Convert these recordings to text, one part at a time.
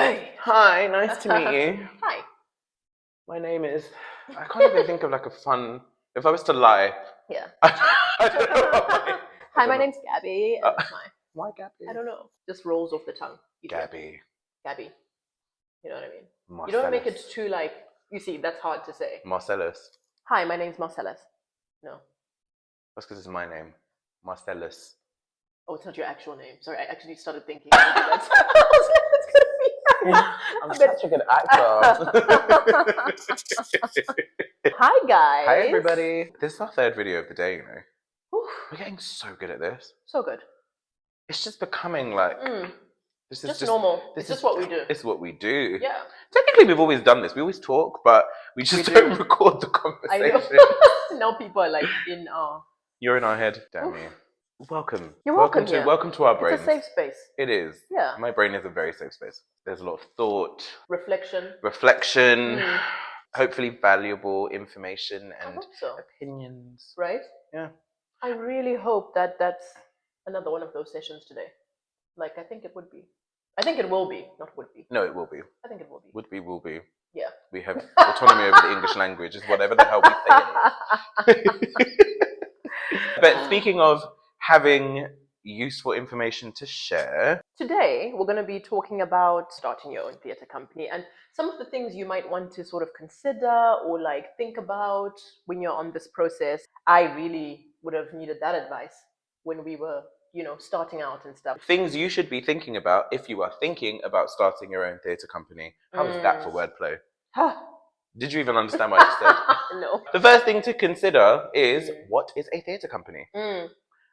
Hey, hi, nice to meet you. Hi. My name is. I can't even think of like a fun. If I was to lie, Yeah. I don't know. Hi, my name's Gabby, and that's my. Why Gabby? I don't know. Just rolls off the tongue. Gabby. Gabby. You know what I mean? Marcellus. You don't make it too like. You see, that's hard to say. Marcellus. Hi, my name's Marcellus. No. That's because it's my name. Marcellus. Oh, it's not your actual name. Sorry, I actually started thinking. That's gonna be. I'm such a good actor. Hi, guys. Hi, everybody. This is our third video of the day, you know. Whew. We're getting so good at this. So good. It's just becoming like. This is just normal. It's just what we do. It's what we do. Yeah. Technically, we've always done this. We always talk, but we just don't record the conversation. I know. Now people are like in our. You're in our head. Damn you. Welcome. You're welcome here. Welcome to our brain. It's a safe space. It is. Yeah. My brain is a very safe space. There's a lot of thought. Reflection. Hopefully valuable information and opinions. Right? Yeah. I really hope that that's another one of those sessions today. Like, I think it would be. I think it will be, not would be. No, it will be. I think it will be. Would be, will be. Yeah. We have autonomy over the English language, is whatever the hell we say it is. But speaking of having useful information to share, today we're going to be talking about starting your own theatre company and some of the things you might want to sort of consider or like think about when you're on this process. I really would have needed that advice when we were, you know, starting out and stuff. Things you should be thinking about if you are thinking about starting your own theatre company. How was that for wordplay? Did you even understand what I just said? No. The first thing to consider is, what is a theatre company?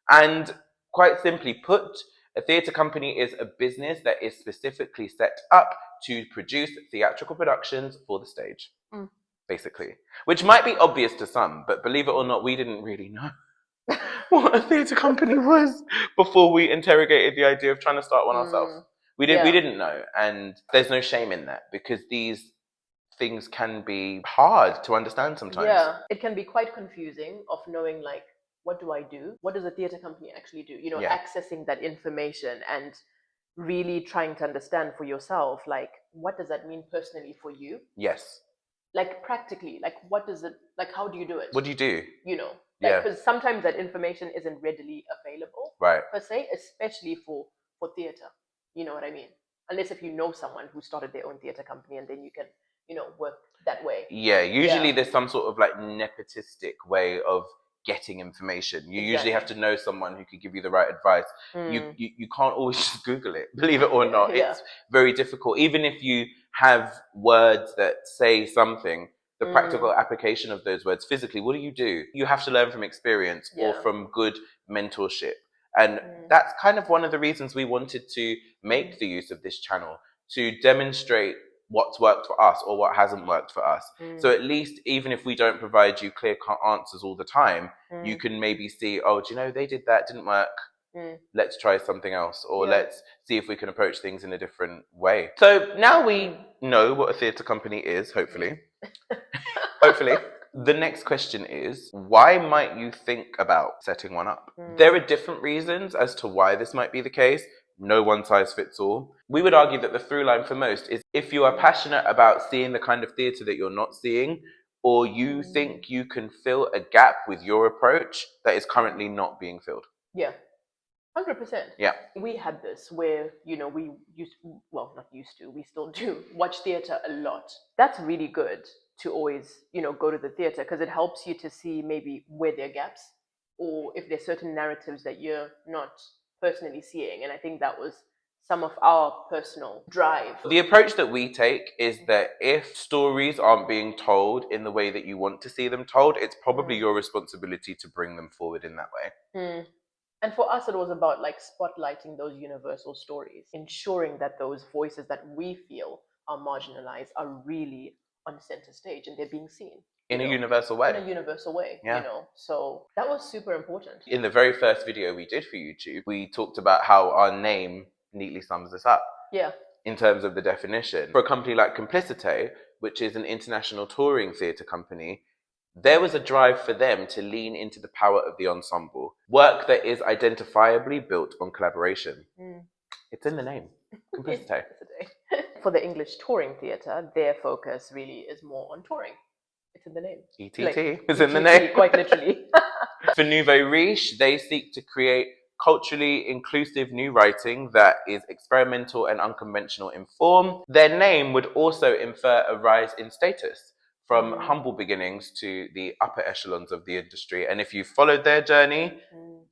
And quite simply put, a theatre company is a business that is specifically set up to produce theatrical productions for the stage, basically. Which might be obvious to some, but believe it or not, we didn't really know what a theatre company was before we interrogated the idea of trying to start one ourselves. We didn't know, and there's no shame in that, because these things can be hard to understand sometimes. Yeah, it can be quite confusing of knowing like, what do I do? What does a theatre company actually do? You know, accessing that information and really trying to understand for yourself, like, what does that mean personally for you? Yes. Like, practically, like, what does it, like, how do you do it? What do you do? You know, like, because sometimes that information isn't readily available, right, per se, especially for theatre. You know what I mean? Unless if you know someone who started their own theatre company and then you can, you know, work that way. Yeah, usually there's some sort of like nepotistic way of getting information. You usually have to know someone who could give you the right advice. You can't always just Google it, believe it or not. It's very difficult. Even if you have words that say something, the practical application of those words physically, what do? You have to learn from experience or from good mentorship. And that's kind of one of the reasons we wanted to make the use of this channel, to demonstrate what's worked for us or what hasn't worked for us. So at least, even if we don't provide you clear-cut answers all the time, you can maybe see, oh, do you know, they did that, didn't work. Let's try something else, or let's see if we can approach things in a different way. So now we know what a theatre company is, hopefully. Hopefully. The next question is, why might you think about setting one up? There are different reasons as to why this might be the case. No one size fits all. We would argue that the through line for most is if you are passionate about seeing the kind of theatre that you're not seeing, or you think you can fill a gap with your approach that is currently not being filled. Yeah. 100%. Yeah. We had this where, you know, we still do watch theatre a lot. That's really good to always, you know, go to the theatre because it helps you to see maybe where there are gaps or if there's certain narratives that you're not personally seeing. And I think that was some of our personal drive. The approach that we take is that if stories aren't being told in the way that you want to see them told, it's probably your responsibility to bring them forward in that way. And for us, it was about like spotlighting those universal stories, ensuring that those voices that we feel are marginalized are really on center stage and they're being seen. In a universal way. In a universal way, you know. So that was super important. In the very first video we did for YouTube, we talked about how our name neatly sums this up. Yeah. In terms of the definition. For a company like Complicité, which is an international touring theatre company, there was a drive for them to lean into the power of the ensemble. Work that is identifiably built on collaboration. It's in the name. Complicité. say. For the English touring theatre, their focus really is more on touring. It's in the name. ETT is in the name. Quite literally. For Nouveau Riche, they seek to create culturally inclusive new writing that is experimental and unconventional in form. Their name would also infer a rise in status from humble beginnings to the upper echelons of the industry. And if you followed their journey,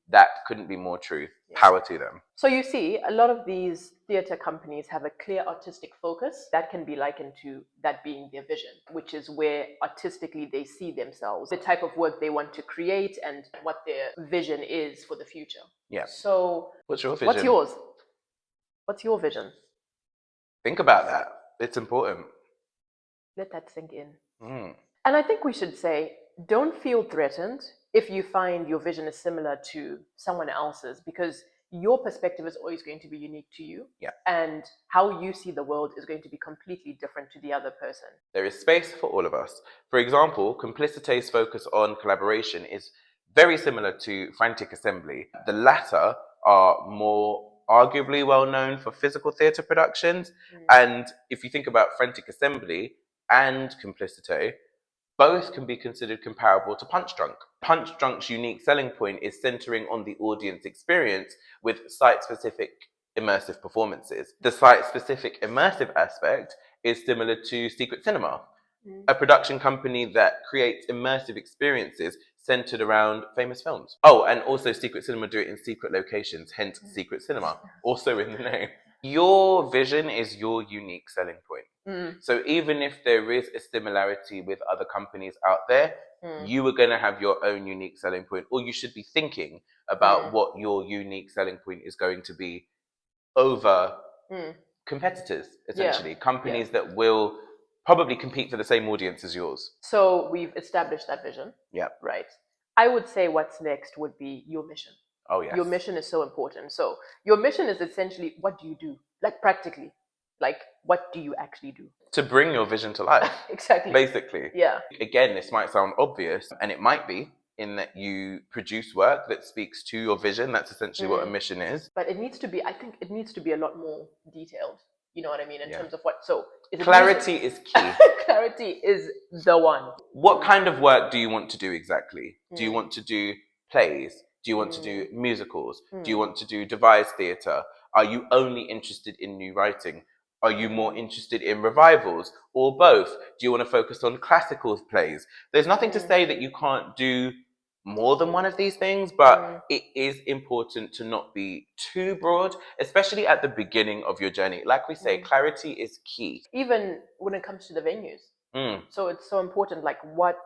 that couldn't be more true. Yeah. Power to them. So you see, a lot of these theatre companies have a clear artistic focus that can be likened to that being their vision, which is where artistically they see themselves, the type of work they want to create, and what their vision is for the future. Yeah. So what's your vision? What's yours? What's your vision? Think about that. It's important. Let that sink in. And I think we should say, don't feel threatened if you find your vision is similar to someone else's, because your perspective is always going to be unique to you. Yeah. And how you see the world is going to be completely different to the other person. There is space for all of us. For example, Complicité's focus on collaboration is very similar to Frantic Assembly. The latter are more arguably well known for physical theatre productions. And if you think about Frantic Assembly and Complicité, both can be considered comparable to Punch Drunk. Punch Drunk's unique selling point is centering on the audience experience with site-specific immersive performances. The site-specific immersive aspect is similar to Secret Cinema, a production company that creates immersive experiences centered around famous films. Oh, and also Secret Cinema do it in secret locations, hence Secret Cinema, also in the name. Your vision is your unique selling point. So even if there is a similarity with other companies out there, you are going to have your own unique selling point, or you should be thinking about what your unique selling point is going to be over competitors, essentially. Companies that will probably compete for the same audience as yours. So we've established that vision. Yeah. Right. I would say what's next would be your mission. Oh, yes. Your mission is so important. So your mission is essentially, what do you do? Like practically. Like, what do you actually do? To bring your vision to life. Exactly. Basically. Yeah. Again, this might sound obvious, and it might be, in that you produce work that speaks to your vision. That's essentially what a mission is. But it needs to be, I think it needs to be a lot more detailed. You know what I mean? In terms of what, so... Clarity is key. Clarity is the one. What kind of work do you want to do exactly? Do you want to do plays? Do you want to do musicals? Do you want to do devised theatre? Are you only interested in new writing? Are you more interested in revivals, or both? Do you want to focus on classical plays? There's nothing to say that you can't do more than one of these things, but it is important to not be too broad, especially at the beginning of your journey. Like we say, clarity is key. Even when it comes to the venues. So it's so important, like what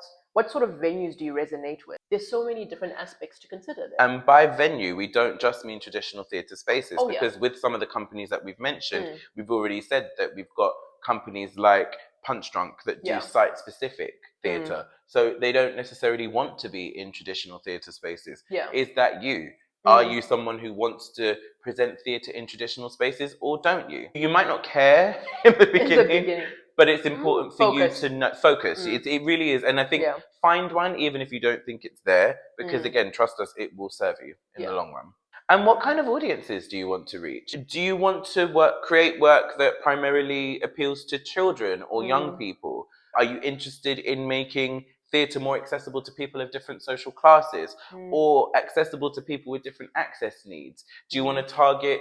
sort of venues do you resonate with? There's so many different aspects to consider there. And by venue, we don't just mean traditional theatre spaces, because with some of the companies that we've mentioned, we've already said that we've got companies like Punch Drunk that do site-specific theatre. So they don't necessarily want to be in traditional theatre spaces. Is that you? Are you someone who wants to present theatre in traditional spaces, or don't you? You might not care in the beginning. But it's important for you to focus. It really is. And I think find one, even if you don't think it's there, because again, trust us, it will serve you in the long run. And what kind of audiences do you want to reach? Do you want to create work that primarily appeals to children or young people? Are you interested in making theatre more accessible to people of different social classes, or accessible to people with different access needs? Do you want to target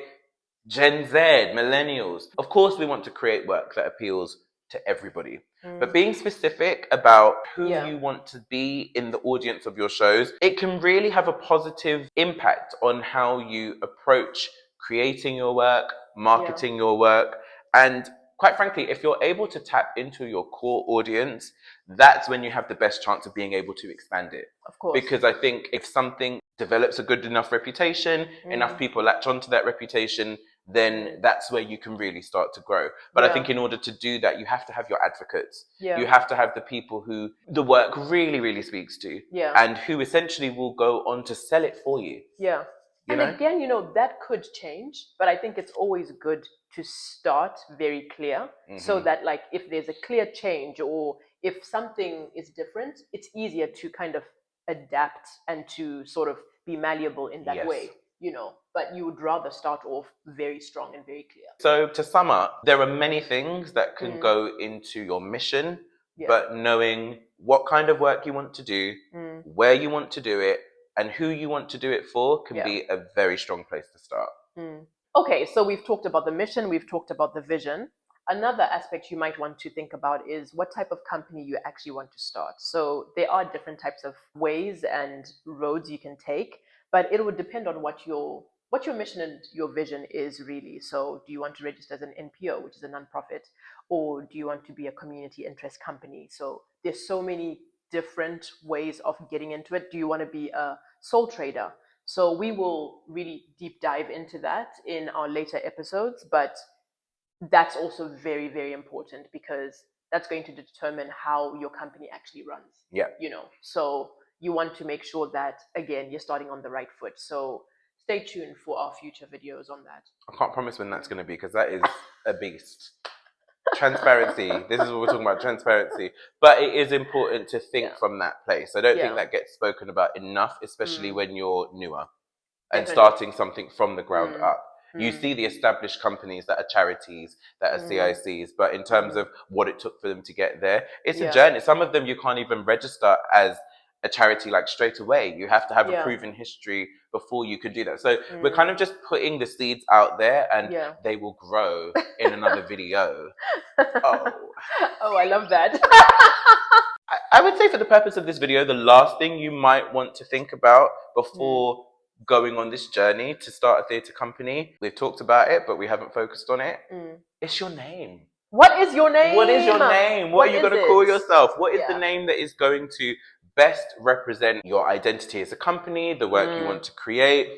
Gen Z, millennials? Of course, we want to create work that appeals to everybody. But being specific about who you want to be in the audience of your shows, it can really have a positive impact on how you approach creating your work, marketing your work. And quite frankly, if you're able to tap into your core audience, that's when you have the best chance of being able to expand it. Of course. Because I think if something develops a good enough reputation, enough people latch onto that reputation, then that's where you can really start to grow. But I think in order to do that, you have to have your advocates. You have to have the people who the work really, really speaks to, and who essentially will go on to sell it for you. And again, that could change, but I think it's always good to start very clear, so that like if there's a clear change, or if something is different, it's easier to kind of adapt and to sort of be malleable in that way. but you would rather start off very strong and very clear. So to sum up, there are many things that can go into your mission, but knowing what kind of work you want to do, where you want to do it, and who you want to do it for can be a very strong place to start. Okay, so we've talked about the mission, we've talked about the vision. Another aspect you might want to think about is what type of company you actually want to start. So there are different types of ways and roads you can take, but it would depend on what your mission and your vision is really. So do you want to register as an NPO, which is a nonprofit, or do you want to be a community interest company? So there's so many different ways of getting into it. Do you want to be a sole trader? So we will really deep dive into that in our later episodes, but that's also very, very important because that's going to determine how your company actually runs. Yeah. So you want to make sure that, again, you're starting on the right foot. So stay tuned for our future videos on that. I can't promise when that's going to be because that is a beast. Transparency. This is what we're talking about, transparency. But it is important to think from that place. I don't think that gets spoken about enough, especially when you're newer and starting something from the ground up. You see the established companies that are charities, that are CICs, but in terms of what it took for them to get there, it's a journey. Some of them you can't even register as a charity like straight away. You have to have a proven history before you can do that. So we're kind of just putting the seeds out there and they will grow in another video. Oh, I love that. I would say for the purpose of this video, the last thing you might want to think about before going on this journey to start a theatre company, we've talked about it, but we haven't focused on it. It's your name. What is your name? What is your name? What are you going to call yourself? What is the name that is going to best represent your identity as a company, the work you want to create?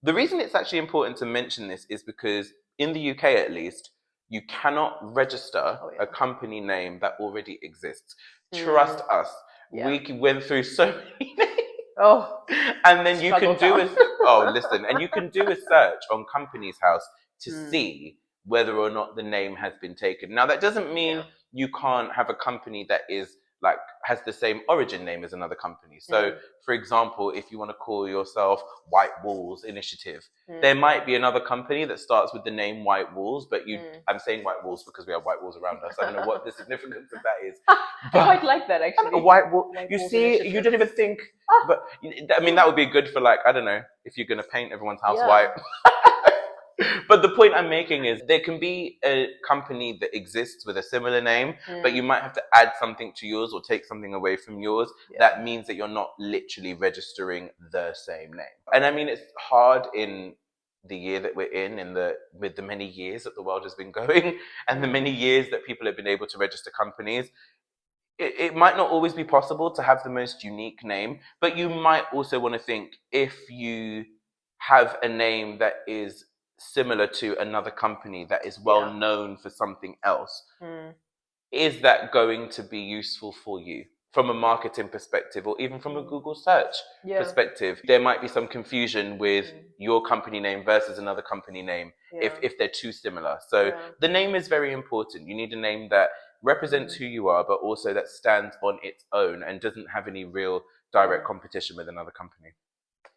The reason it's actually important to mention this is because in the UK, at least, you cannot register a company name that already exists. Trust us. We went through so many names. And then you can do and you can do a search on Companies House to see whether or not the name has been taken. Now that doesn't mean you can't have a company that is like has the same origin name as another company. So for example, if you want to call yourself White Walls Initiative, there might be another company that starts with the name White Walls, but I'm saying White Walls because we have white walls around us. I don't know what the significance of that is. But I quite like that actually. White wall. You see, you don't even think. But I mean, that would be good for like, I don't know, if you're going to paint everyone's house white. But the point I'm making is there can be a company that exists with a similar name, but you might have to add something to yours or take something away from yours. That means that you're not literally registering the same name. And I mean, it's hard in the year that we're with the many years that the world has been going and the many years that people have been able to register companies. It might not always be possible to have the most unique name, but you might also want to think if you have a name that is similar to another company that is well known for something else, is that going to be useful for you from a marketing perspective or even from a Google search perspective? There might be some confusion with your company name versus another company name if they're too similar. So the name is very important. You need a name that represents who you are, but also that stands on its own and doesn't have any real direct competition with another company.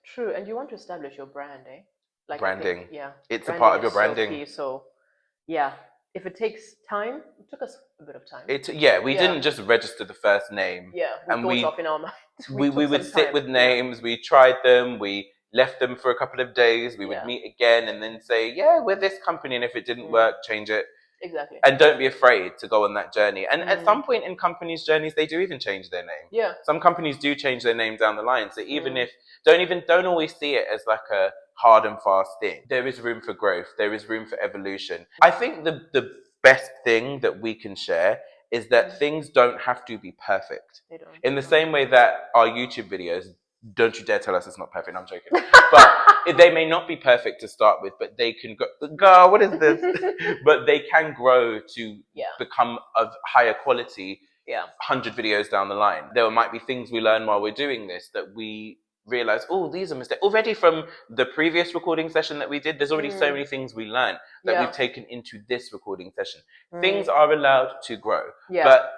True, and you want to establish your brand, eh? Like branding. It's branding a part of your is branding. So key. So if it takes time, it took us a bit of time. We didn't just register the first name. We thought off in our mind. We would sit with names, we tried them, we left them for a couple of days, we would meet again and then say, we're this company, and if it didn't work, change it. Exactly. And don't be afraid to go on that journey. And at some point in companies' journeys, they do even change their name. Some companies do change their name down the line. So even if don't always see it as like a hard and fast thing. There is room for growth. There is room for evolution. I think the best thing that we can share is that things don't have to be perfect. They don't. In the same way that our YouTube videos, don't you dare tell us it's not perfect. I'm joking. But they may not be perfect to start with, but they can go, girl, what is this? But they can grow to become of higher quality 100 videos down the line. There might be things we learn while we're doing this that we realize, these are mistakes. Already from the previous recording session that we did, there's already so many things we learned that we've taken into this recording session. Things are allowed to grow. But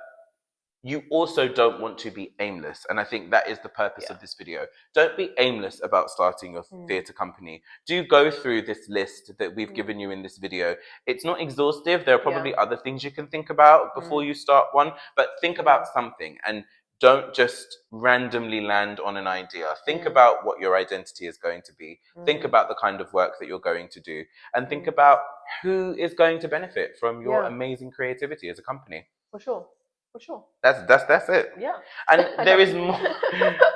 you also don't want to be aimless. And I think that is the purpose of this video. Don't be aimless about starting your theatre company. Do go through this list that we've given you in this video. It's not exhaustive. There are probably other things you can think about before you start one, but think about something and don't just randomly land on an idea. Think about what your identity is going to be. Think about the kind of work that you're going to do, and think about who is going to benefit from your amazing creativity as a company. For sure. For sure. That's it. Yeah. And there is more,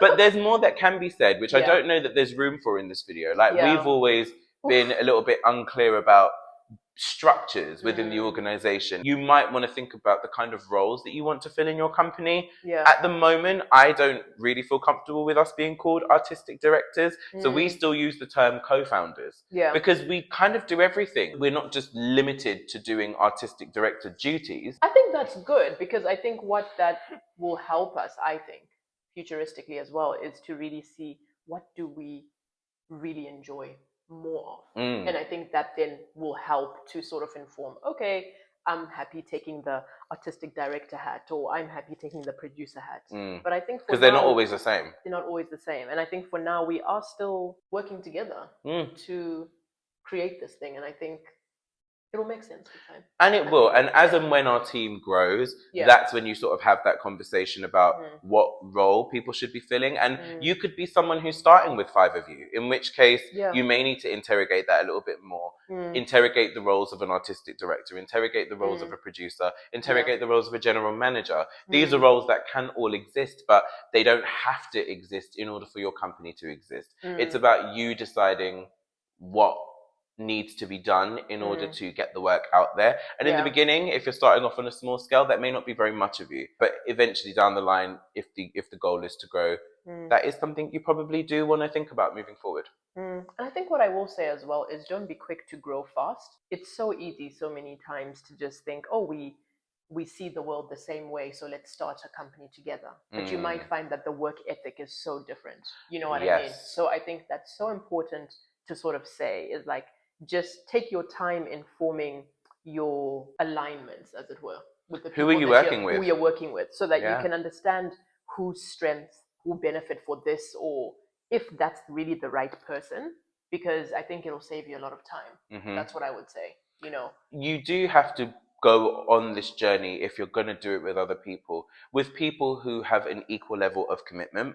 but there's more that can be said, which I don't know that there's room for in this video. Like we've always been a little bit unclear about structures within the organization. You might want to think about the kind of roles that you want to fill in your company. At the moment, I don't really feel comfortable with us being called artistic directors. So we still use the term co-founders. Because we kind of do everything. We're not just limited to doing artistic director duties. I think that's good, because I think what that will help us, I think, futuristically as well, is to really see what do we really enjoy more of. And I think that then will help to sort of inform, okay, I'm happy taking the artistic director hat, or I'm happy taking the producer hat. But I think because they're not always the same. They're not always the same. And I think for now we are still working together to create this thing. And I think it'll make sense with time. And it will. And as and when our team grows, that's when you sort of have that conversation about what role people should be filling. And you could be someone who's starting with 5 of you, in which case you may need to interrogate that a little bit more. Interrogate the roles of an artistic director, interrogate the roles of a producer, interrogate the roles of a general manager. These are roles that can all exist, but they don't have to exist in order for your company to exist. It's about you deciding what needs to be done in order to get the work out there. And in the beginning, if you're starting off on a small scale, that may not be very much of you, but eventually down the line, if the goal is to grow, that is something you probably do want to think about moving forward. And I think what I will say as well is, don't be quick to grow fast. It's so easy so many times to just think, oh, we see the world the same way, so let's start a company together. But you might find that the work ethic is so different. You know what I mean? So I think that's so important to sort of say, is like, just take your time in forming your alignments, as it were, with the people who you're working with, so that you can understand whose strengths will benefit for this, or if that's really the right person, because I think it'll save you a lot of time. That's what I would say. You know, you do have to go on this journey if you're going to do it with other people, with people who have an equal level of commitment.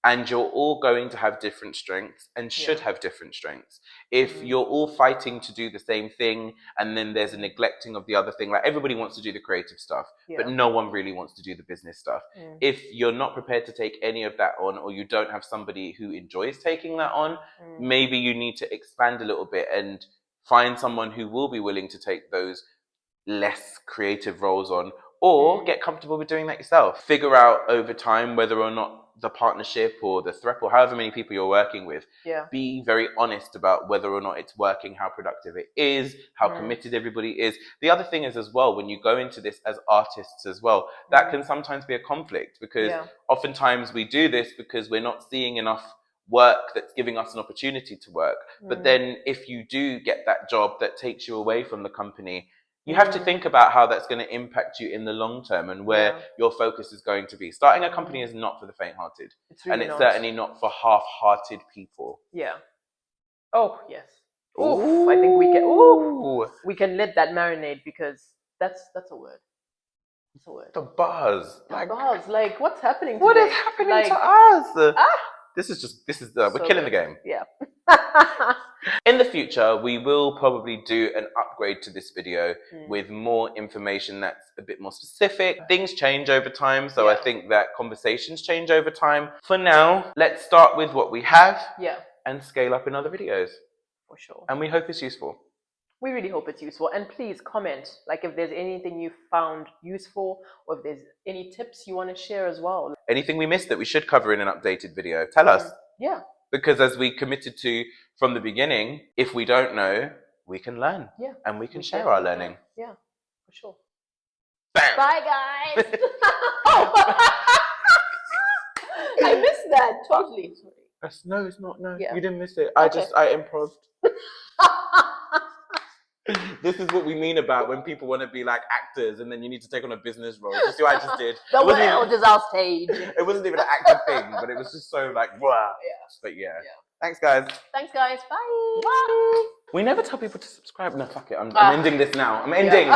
And you're all going to have different strengths and should have different strengths. If you're all fighting to do the same thing and then there's a neglecting of the other thing, like everybody wants to do the creative stuff, but no one really wants to do the business stuff. If you're not prepared to take any of that on, or you don't have somebody who enjoys taking that on, maybe you need to expand a little bit and find someone who will be willing to take those less creative roles on, or get comfortable with doing that yourself. Figure out over time whether or not the partnership or the threat, or however many people you're working with, be very honest about whether or not it's working, how productive it is, how committed everybody is. The other thing is as well, when you go into this as artists as well, that can sometimes be a conflict, because oftentimes we do this because we're not seeing enough work that's giving us an opportunity to work. But then if you do get that job that takes you away from the company, you have to think about how that's going to impact you in the long term, and where your focus is going to be. Starting a company is not for the faint-hearted. Really, and it's certainly not for half-hearted people. Oh, yes. Oof, I think we can let that marinate, because that's a word. It's a word. The buzz. Like what's happening today? What is happening to us? This is we're killing the game. In the future, we will probably do an upgrade to this video with more information that's a bit more specific. Things change over time, so I think that conversations change over time. For now, let's start with what we have and scale up in other videos. For sure. And we hope it's useful. We really hope it's useful. And please comment, like, if there's anything you found useful, or if there's any tips you want to share as well. Anything we missed that we should cover in an updated video, tell us. Because as we committed to from the beginning, if we don't know, we can learn. And we can share our learning. For sure. Bam. Bye, guys. I missed that totally. No, it's not. No, you didn't miss it. I improved. This is what we mean about when people want to be like actors and then you need to take on a business role. You see what I just did? The world is our stage. It wasn't even an acting thing, but it was just so like, wow. Yeah. But yeah. Thanks, guys. Thanks, guys. Bye. We never tell people to subscribe. No, fuck it. I'm ending this now. I'm ending.